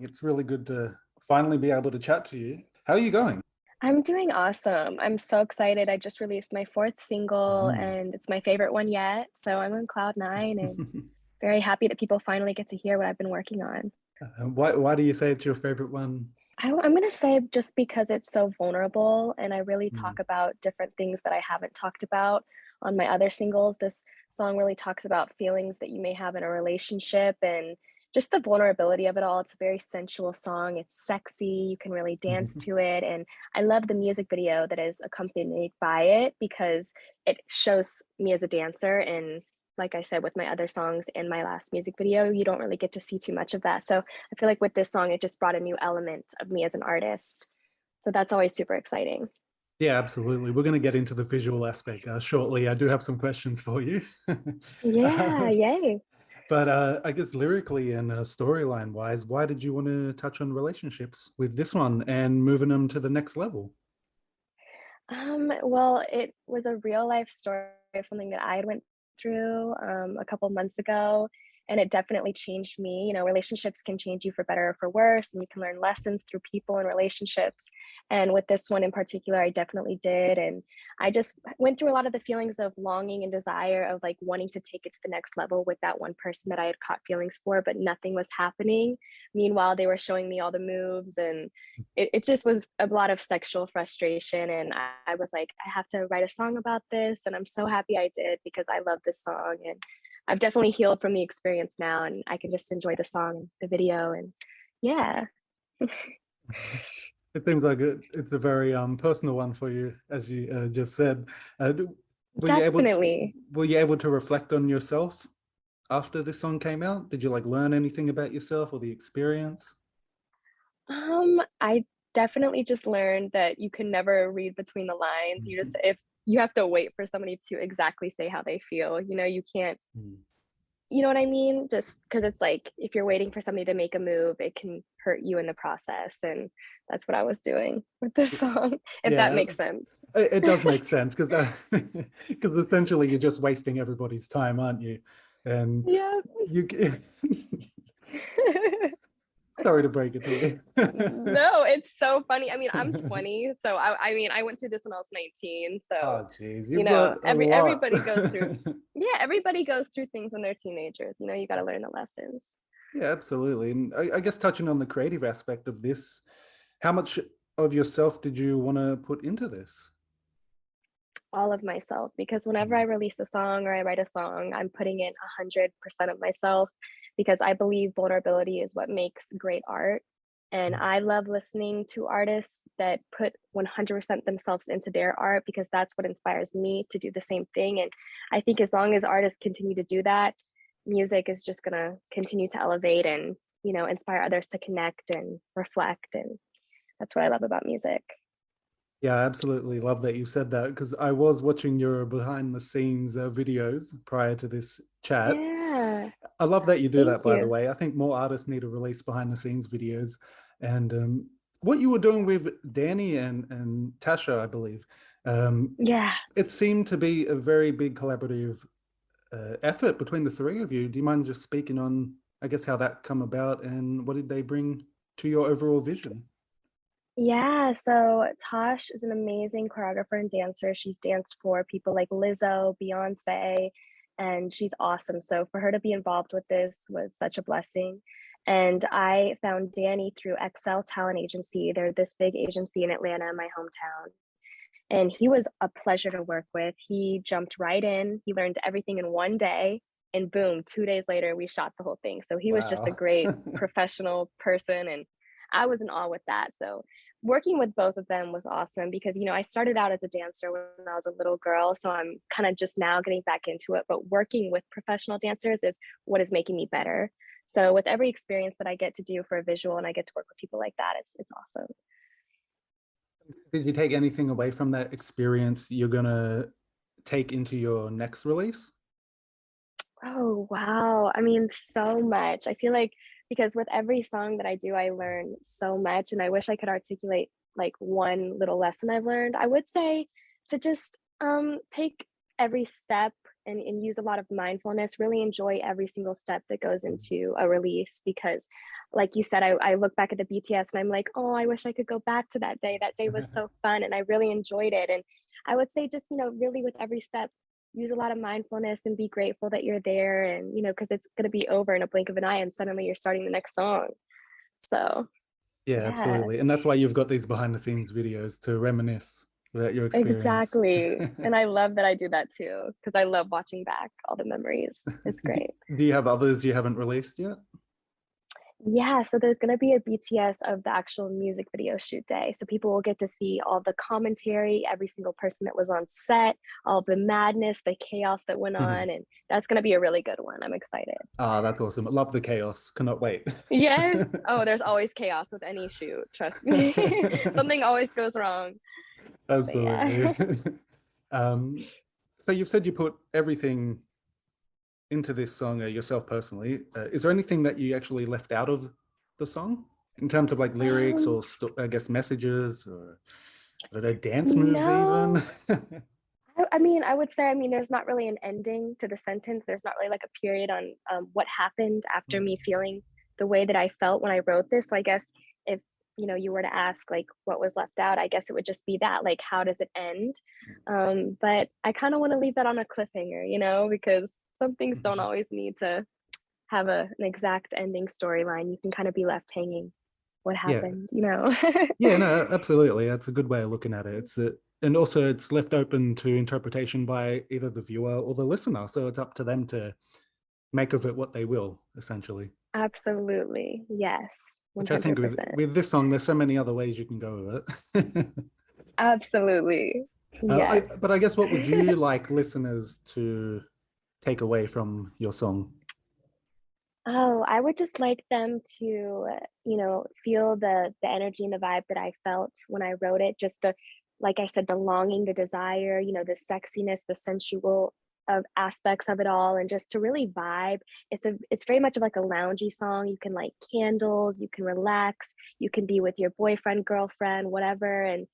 It's really good to finally be able to chat to you. How are you going? I'm doing awesome. I'm so excited. I just released my fourth single Mm. and it's my favorite one yet. So I'm on cloud nine and very happy that people finally get to hear what I've been working on. Why do you say it's your favorite one? I'm going to say just because it's so vulnerable and I really Mm. talk about different things that I haven't talked about on my other singles. This song really talks about feelings that you may have in a relationship and just the vulnerability of it all. It's a very sensual song. It's sexy. You can really dance to it. And I love the music video that is accompanied by it because it shows me as a dancer. And like I said, with my other songs in my last music video, you don't really get to see too much of that. So I feel like with this song, it just brought a new element of me as an artist. So that's always super exciting. Yeah, absolutely. We're going to get into the visual aspect shortly. I do have some questions for you. Yeah, Uh, yay. but I guess lyrically and storyline wise, why did you want to touch on relationships with this one and moving them to the next level? Well, it was a real life story of something that I had went through a couple months ago, and it definitely changed me. You know, relationships can change you for better or for worse, and you can learn lessons through people and relationships. And with this one in particular, I definitely did. And I just went through a lot of the feelings of longing and desire of like wanting to take it to the next level with that one person that I had caught feelings for, but nothing was happening. Meanwhile, they were showing me all the moves and it just was a lot of sexual frustration. And I was like, I have to write a song about this. And I'm so happy I did because I love this song. And I've definitely healed from the experience now. And I can just enjoy the song and the video. And yeah, It seems like it's a very personal one for you, as you just said. Uh, d- were you able definitely. were you able to reflect on yourself after this song came out? Did you like learn anything about yourself or the experience? I definitely just learned that you can never read between the lines. You just, if you have to wait for somebody to exactly say how they feel, you know, you can't, Mhm. you know what I mean? Just because it's like if you're waiting for somebody to make a move, it can hurt you in the process. And that's what I was doing with this song, if that Yeah, makes sense. it does make sense because because essentially you're just wasting everybody's time, aren't you? And Yeah. you sorry to break it to you. No, it's so funny. I mean, I'm 20, so I mean, I went through this when I was 19. So, Oh, geez, you you've know, got a lot. everybody goes through, yeah, everybody goes through things when they're teenagers. You know, you got to learn the lessons. Yeah, absolutely. And I guess touching on the creative aspect of this, how much of yourself did you want to put into this? All of myself because whenever I Mm. release a song or I write a song, I'm putting in 100% of myself because I believe vulnerability is what makes great art. And I love listening to artists that put 100% themselves into their art because that's what inspires me to do the same thing. And I think as long as artists continue to do that, music is just going to continue to elevate and, you know, inspire others to connect and reflect. And that's what I love about music. Yeah, I absolutely love that you said that because I was watching your behind the scenes videos prior to this chat. Yeah. I love that you do Thank that, by the you. way. I think more artists need to release behind the scenes videos. And what you were doing with Danny and Tasha, I believe, um, Yeah. it seemed to be a very big collaborative effort between the three of you. Do you mind just speaking on, I guess, how that come about and what did they bring to your overall vision? Yeah, so Tosh is an amazing choreographer and dancer. She's danced for people like Lizzo, Beyonce, and she's awesome. So for her to be involved with this was such a blessing. And I found Danny through XL Talent Agency. They're this big agency in Atlanta, my hometown. And he was a pleasure to work with. He jumped right in. He learned everything in one day. And boom, 2 days later, we shot the whole thing. So he was just a Wow. great professional person. And I was in awe with that. So working with both of them was awesome because, you know, I started out as a dancer when I was a little girl. So I'm kind of just now getting back into it. But working with professional dancers is what is making me better. So with every experience that I get to do for a visual and I get to work with people like that, it's awesome. Did you take anything away from that experience you're gonna take into your next release? Oh, wow. I mean, so much. I feel like because with every song that I do, I learn so much, and I wish I could articulate like one little lesson I've learned. I would say to just take every step and use a lot of mindfulness, really enjoy every single step that goes into a release. Because like you said, I look back at the BTS and I'm like, oh, I wish I could go back to that day. That day was so fun and I really enjoyed it. And I would say just, really with every step, use a lot of mindfulness and be grateful that you're there. And, because it's going to be over in a blink of an eye and suddenly you're starting the next song. So, Yeah, yeah, absolutely. And that's why you've got these behind the scenes videos to reminisce about your experience. exactly. And I love that I do that too, because I love watching back all the memories. It's Do great. do you have others you haven't released yet? Yeah, so there's going to be a BTS of the actual music video shoot day. So people will get to see all the commentary, every single person that was on set, all the madness, the chaos that went on. And that's going to be a really good one. I'm excited. Ah, that's awesome. I love the chaos. Cannot wait. Yes. Oh, there's always chaos with any shoot. Trust me. Something always goes wrong. But Absolutely. yeah. So you've said you put everything into this song yourself personally. Is there anything that you actually left out of the song in terms of like lyrics Um, or I guess messages or I don't know, dance moves even? no. I mean, I would say, there's not really an ending to the sentence. There's not really like a period on what happened after me feeling the way that I felt when I wrote this. So I guess if you were to ask like what was left out, I guess it would just be that, like, how does it end? But I kind of want to leave that on a cliffhanger, because some things don't always need to have an exact ending storyline. You can kind of be left hanging. What Yeah, happened? yeah, no, absolutely. That's a good way of looking at it. And also it's left open to interpretation by either the viewer or the listener. So it's up to them to make of it what they will, essentially. Absolutely. Yes. Which I think with 100%. this song, there's so many other ways you can go with it. Absolutely. Yes. But I guess what would you like listeners to take away from your song? Oh, I would just like them to, feel the energy and the vibe that I felt when I wrote it. Just like I said, the longing, the desire, the sexiness, the sensual of aspects of it all, and just to really vibe. It's very much of like a loungy song. You can light candles, you can relax, you can be with your boyfriend, girlfriend, whatever, and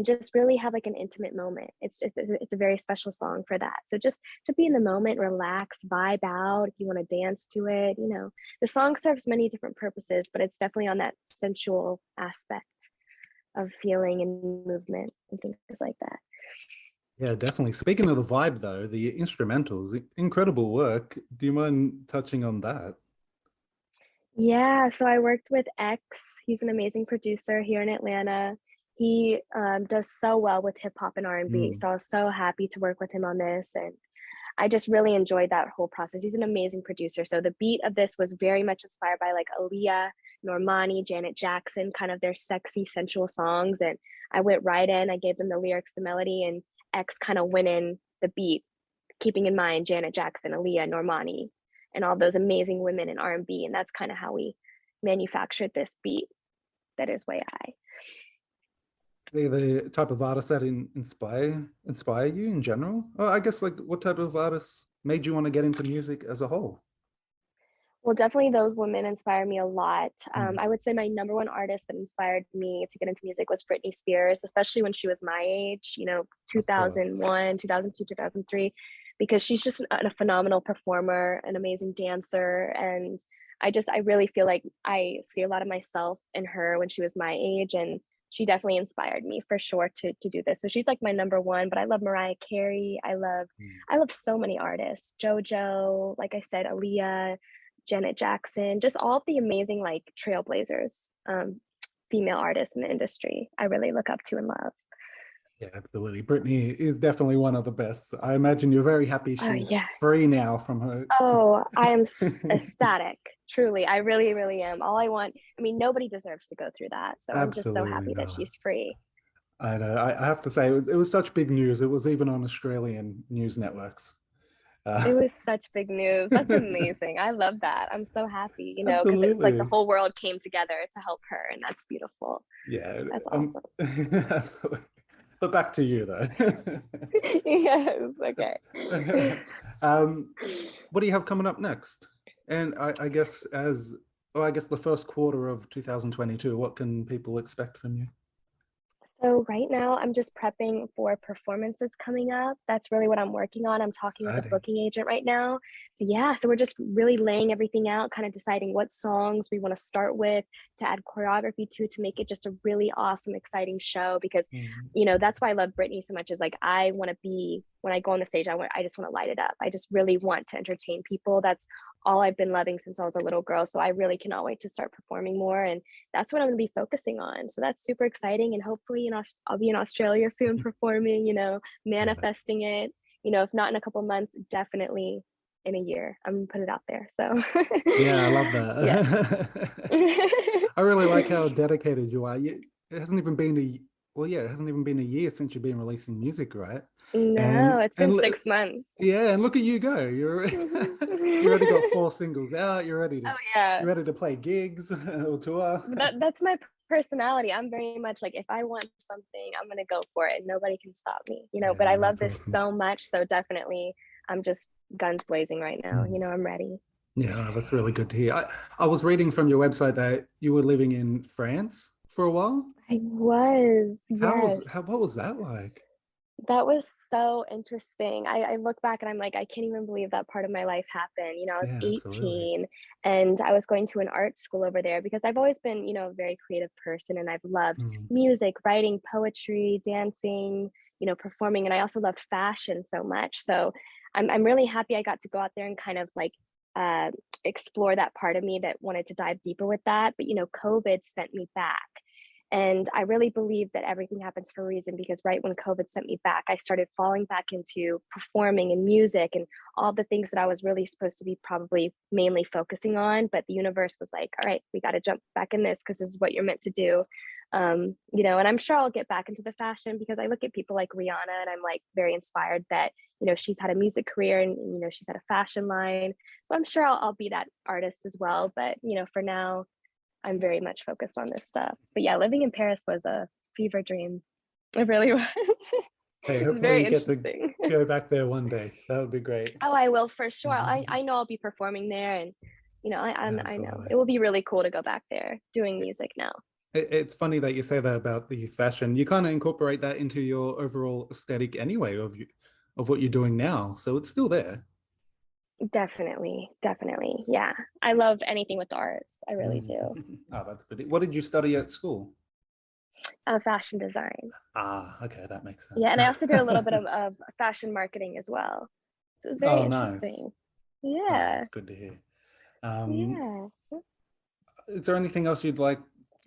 just really have like an intimate moment. It's a very special song for that. So just to be in the moment, relax, vibe out. If you want to dance to it, the song serves many different purposes, but it's definitely on that sensual aspect of feeling and movement and things like that. Yeah, definitely. Speaking of the vibe, though, the instrumentals, incredible work. Do you mind touching on that? Yeah, so I worked with X. He's an amazing producer here in Atlanta. He does so well with hip hop and R&B. Mm. So I was so happy to work with him on this, and I just really enjoyed that whole process. He's an amazing producer. So the beat of this was very much inspired by like Aaliyah, Normani, Janet Jackson, kind of their sexy, sensual songs. And I went right in. I gave them the lyrics, the melody, and X kind of went in the beat, keeping in mind Janet Jackson, Aaliyah, Normani, and all those amazing women in R&B. And that's kind of how we manufactured this beat that is way high. The type of artists that inspire you in general? Oh, I guess like what type of artists made you want to get into music as a whole? Well, definitely those women inspire me a lot. Mm. I would say my number one artist that inspired me to get into music was Britney Spears, especially when she was my age, Of course. 2001, 2002, 2003, because she's just a phenomenal performer, an amazing dancer. And I really feel like I see a lot of myself in her when she was my age. And she definitely inspired me for sure to do this. So she's like my number one, but I love Mariah Carey. Mm. I love so many artists. JoJo, like I said, Aaliyah, Janet Jackson, just all of the amazing like trailblazers, female artists in the industry. I really look up to and love. Yeah, absolutely. Britney is definitely one of the best. I imagine you're very happy Oh she's yeah. free now from her. Oh, I am ecstatic. Truly, I really, really am. All I want, nobody deserves to go through that. So I'm just so Absolutely happy that not. she's free. I know. I have to say, it was such big news. It was even on Australian news networks. It was such big news. That's amazing. I love that. I'm so happy, because it's like the Absolutely. whole world came together to help her, and that's beautiful. Yeah. That's awesome. Absolutely. But back to you, though. Yes. Okay. um, what do you have coming up next? And I guess I guess the first quarter of 2022, what can people expect from you? So right now, I'm just prepping for performances coming up. That's really what I'm working on. I'm talking with a Exciting. booking agent right now. So yeah, so we're just really laying everything out, kind of deciding what songs we want to start with to add choreography to make it just a really awesome, exciting show. Because, Mm. that's why I love Britney so much. Is like I want to be when I go on the stage, I just want to light it up. I just really want to entertain people. That's all I've been loving since I was a little girl. So I really cannot wait to start performing more. And that's what I'm going to be focusing on. So that's super exciting. And hopefully, I'll be in Australia soon performing, Yeah. manifesting it. If not in a couple months, definitely in a year. I'm going to put it out there. So, Yeah, I love yeah. that. I really like how dedicated you are. It hasn't even been well, yeah, it hasn't even been a year since you've been releasing music, right? No, And it's been 6 months. yeah, and look at you go. You already got 4 singles out. Oh, yeah. You're ready to play gigs or tour. That's my personality. I'm very much like if I want something, I'm gonna go for it and nobody can stop me, but I Yeah, love that's this awesome. so much. So definitely I'm just guns blazing right now. Mm. I'm ready. Yeah, that's really good to hear. I was reading from your website that you were living in France for a while. I was, yes. What was that like? That was so interesting. I look back and I'm like, I can't even believe that part of my life happened. I was Yeah, absolutely. 18 and I was going to an art school over there because I've always been, a very creative person and I've loved Mm. music, writing, poetry, dancing, performing. And I also loved fashion so much. So I'm really happy I got to go out there and kind of like uh, explore that part of me that wanted to dive deeper with that. But, COVID sent me back. And I really believe that everything happens for a reason because right when COVID sent me back, I started falling back into performing and music and all the things that I was really supposed to be probably mainly focusing on. But the universe was like, all right, we got to jump back in this because this is what you're meant to do. And I'm sure I'll get back into the fashion because I look at people like Rihanna and I'm like very inspired that, she's had a music career and, she's had a fashion line. So I'm sure I'll be that artist as well. But, for now, I'm very much focused on this stuff. But yeah, living in Paris was a fever dream. It really was. Hey, It's hopefully very you get to interesting. go back there one day. That would be great. Oh, I will for sure. I know I'll be performing there, and I know Absolutely. it will be really cool to go back there doing music now. It's funny that you say that about the fashion. You kind of incorporate that into your overall aesthetic anyway of what you're doing now. So it's still there. Definitely, definitely. Yeah, I love anything with the arts. I really Mm. do. Oh, that's pretty. What did you study at school? Fashion design. Ah, okay, that makes Yeah, sense. and I also did a little bit of fashion marketing as well. So it was very Oh, nice. interesting. Oh, Yeah, that's good to hear. Um, yeah. is there anything else you'd like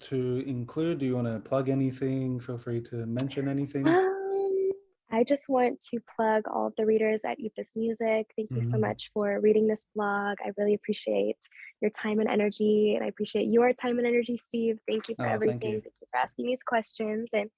to include? Do you want to plug anything? Feel free to mention anything. Um, I just want to plug all of the readers at Ethos Music. Thank you so Mhm. much for reading this blog. I really appreciate your time and energy, and I appreciate your time and energy, Steve. Thank you for Oh, thank everything. you. Thank you for asking these questions, and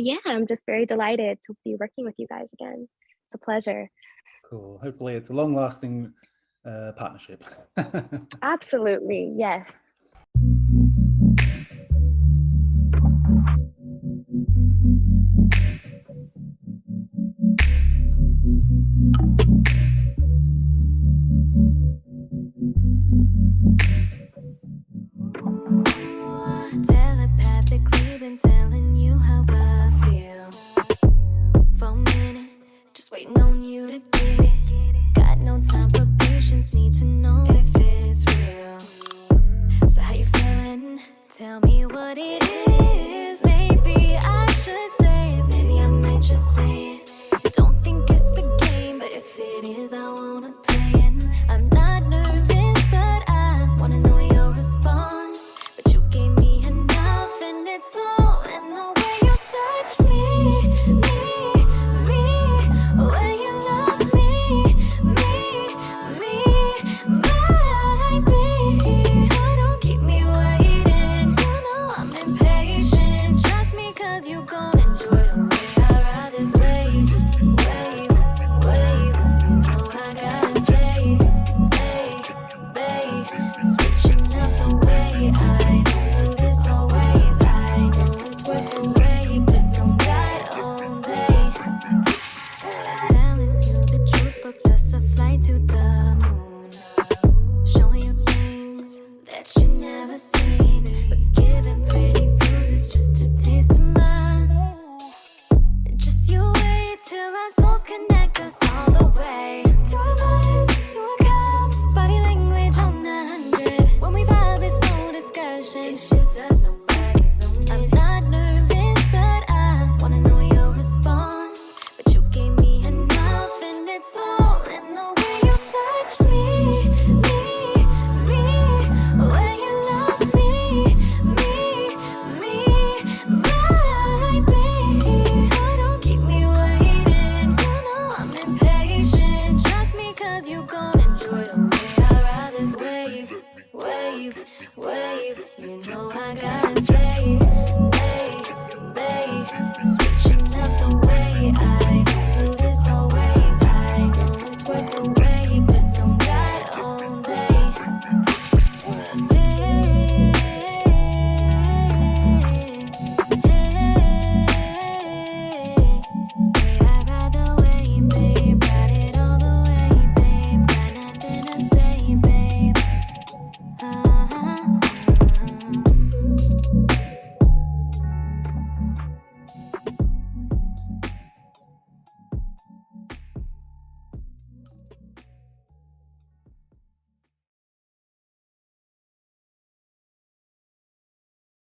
yeah, I'm just very delighted to be working with you guys again. It's a pleasure. Cool. Hopefully, it's a long-lasting partnership. Absolutely, yes. Telepathically been telling you how I feel for a minute, just waiting on you to get it. Got no time for patience, need to know if it's real. So how you feeling? Tell me what it is. Maybe I should say it, maybe I might just say it. Don't think it's a game, but if it is, I want